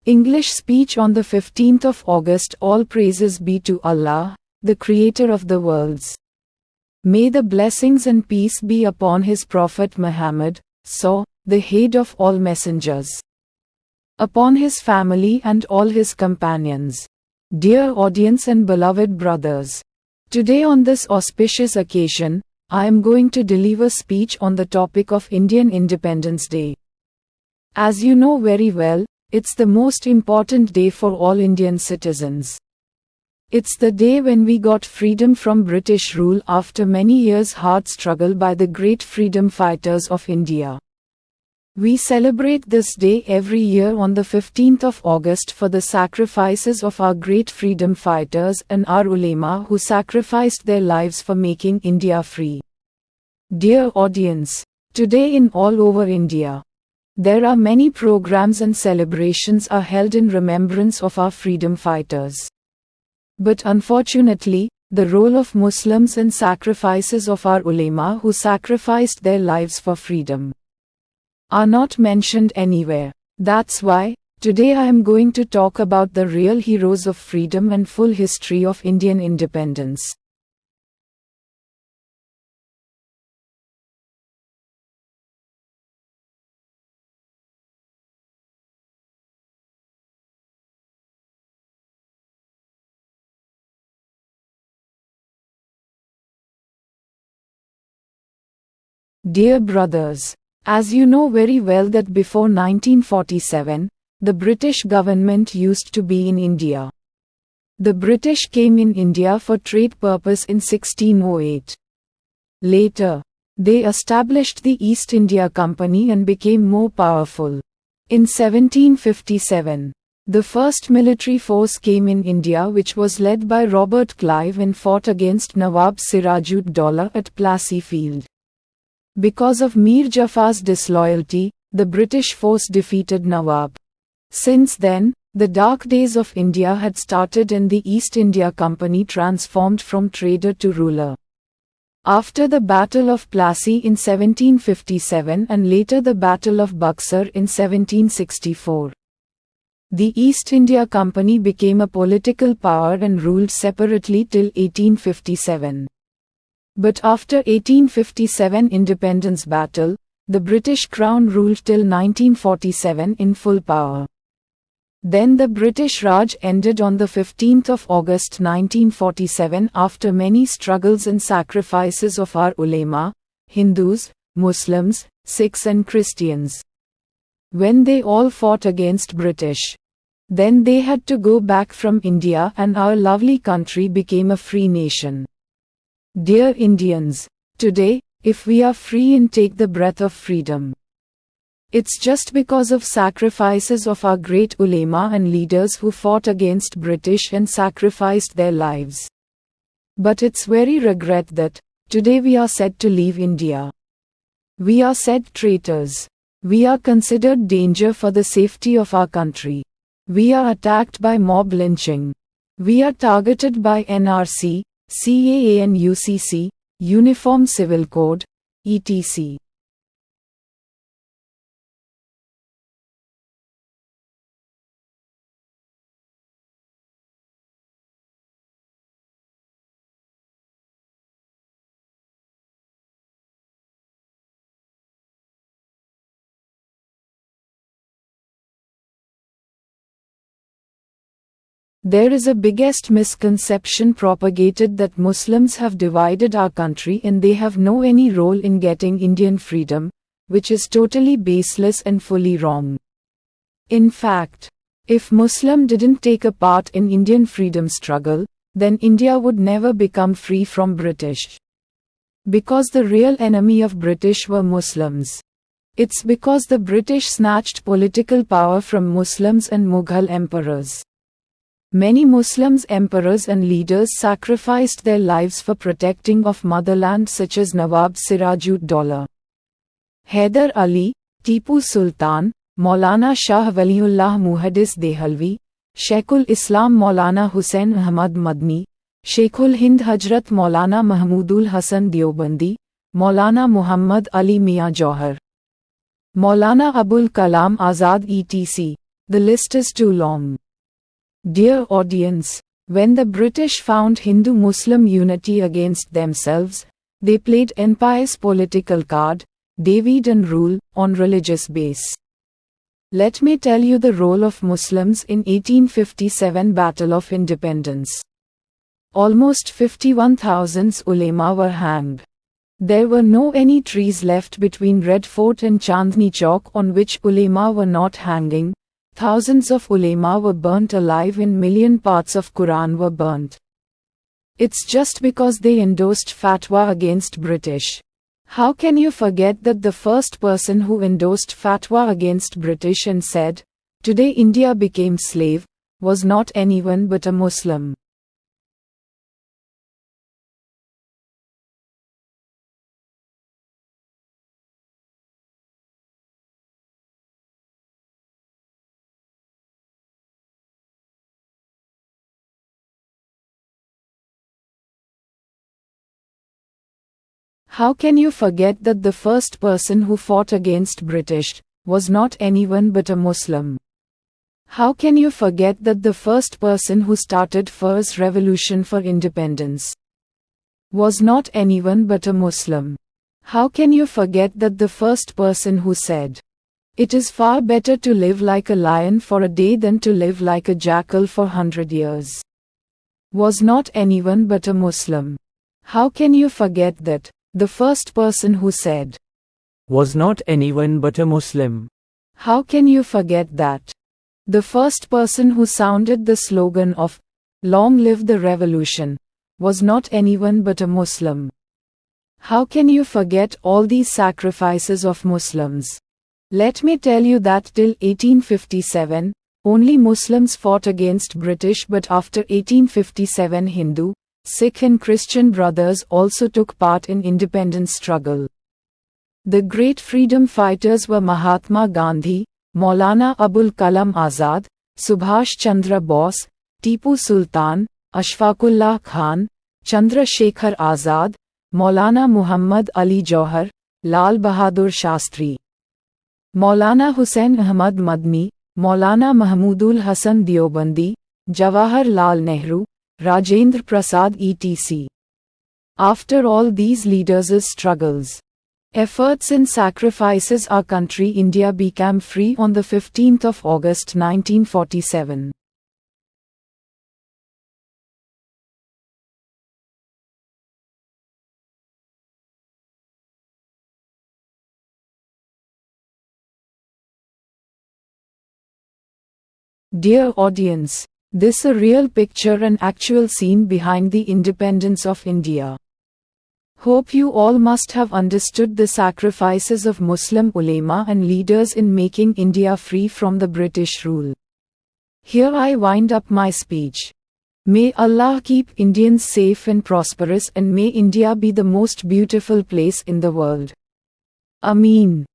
English speech on the 15th of August. All praises be to Allah, the creator of the worlds. May the blessings and peace be upon his Prophet Muhammad, the head of all messengers. Upon his family and all his companions. Dear audience and beloved brothers. Today on this auspicious occasion, I am going to deliver speech on the topic of Indian Independence Day. As you know very well, it's the most important day for all Indian citizens. It's the day when we got freedom from British rule after many years' hard struggle by the great freedom fighters of India. We celebrate this day every year on the 15th of August for the sacrifices of our great freedom fighters and our ulema who sacrificed their lives for making India free. Dear audience, today in all over India, there are many programs and celebrations are held in remembrance of our freedom fighters. But unfortunately, the role of Muslims and sacrifices of our ulema who sacrificed their lives for freedom are not mentioned anywhere. That's why, today I am going to talk about the real heroes of freedom and full history of Indian independence. Dear brothers, as you know very well that before 1947, the British government used to be in India. The British came in India for trade purpose in 1608. Later, they established the East India Company and became more powerful. In 1757, the first military force came in India which was led by Robert Clive and fought against Nawab Siraj-ud-Daulah at Plassey Field. Because of Mir Jafar's disloyalty, the British force defeated Nawab. Since then, the dark days of India had started and the East India Company transformed from trader to ruler. After the Battle of Plassey in 1757 and later the Battle of Buxar in 1764, the East India Company became a political power and ruled separately till 1857. But after 1857 independence battle, the British Crown ruled till 1947 in full power. Then the British Raj ended on the 15th of August 1947 after many struggles and sacrifices of our ulema, Hindus, Muslims, Sikhs and Christians. When they all fought against British, then they had to go back from India and our lovely country became a free nation. Dear Indians, today, if we are free and take the breath of freedom, it's just because of sacrifices of our great ulema and leaders who fought against British and sacrificed their lives. But it's very regret that, today we are said to leave India. We are said traitors. We are considered danger for the safety of our country. We are attacked by mob lynching. We are targeted by NRC, CAA and UCC, Uniform Civil Code, etc. There is a biggest misconception propagated that Muslims have divided our country and they have no any role in getting Indian freedom, which is totally baseless and fully wrong. In fact, if Muslim didn't take a part in Indian freedom struggle, then India would never become free from British. Because the real enemy of British were Muslims. It's because the British snatched political power from Muslims and Mughal emperors. Many Muslims emperors and leaders sacrificed their lives for protecting of motherland such as Nawab Siraj-ud-Daulah, Hyder Ali, Tipu Sultan, Maulana Shah Waliullah Muhaddis Dehlvi, Sheikhul Islam Maulana Hussain Ahmad Madni, Sheikhul Hind Hazrat Maulana Mahmudul Hasan Deobandi, Maulana Muhammad Ali Mia Johar, Maulana Abul Kalam Azad etc. The list is too long. Dear audience, when the British found Hindu-Muslim unity against themselves, they played empire's political card, divide and rule, on religious base. Let me tell you the role of Muslims in 1857 Battle of Independence. Almost 51,000 ulema were hanged. There were no any trees left between Red Fort and Chandni Chowk on which ulema were not hanging. Thousands of ulema were burnt alive and million parts of Quran were burnt. It's just because they endorsed fatwa against British. How can you forget that the first person who endorsed fatwa against British and said, "Today India became slave," was not anyone but a Muslim. How can you forget that the first person who fought against British was not anyone but a Muslim? How can you forget that the first person who started first revolution for independence was not anyone but a Muslim? How can you forget that the first person who said, "It is far better to live like a lion for a day than to live like a jackal for 100 years, was not anyone but a Muslim? How can you forget that the first person who said, was not anyone but a Muslim? How can you forget that the first person who sounded the slogan of "Long live the revolution" was not anyone but a Muslim? How can you forget all these sacrifices of Muslims? Let me tell you that till 1857, only Muslims fought against British, but after 1857 Hindu, Sikh and Christian brothers also took part in independence struggle. The great freedom fighters were Mahatma Gandhi, Maulana Abul Kalam Azad, Subhash Chandra Bose, Tipu Sultan, Ashfaqullah Khan, Chandra Shekhar Azad, Maulana Muhammad Ali Jauhar, Lal Bahadur Shastri, Maulana Hussain Ahmad Madni, Maulana Mahmudul Hasan Deobandi, Jawahar Lal Nehru, Rajendra Prasad etc. After all these leaders' struggles, efforts and sacrifices, our country India became free on the 15th of August 1947. Dear audience, this a real picture and actual scene behind the independence of India. Hope you all must have understood the sacrifices of Muslim ulema and leaders in making India free from the British rule. Here I wind up my speech. May Allah keep Indians safe and prosperous, and may India be the most beautiful place in the world. Ameen.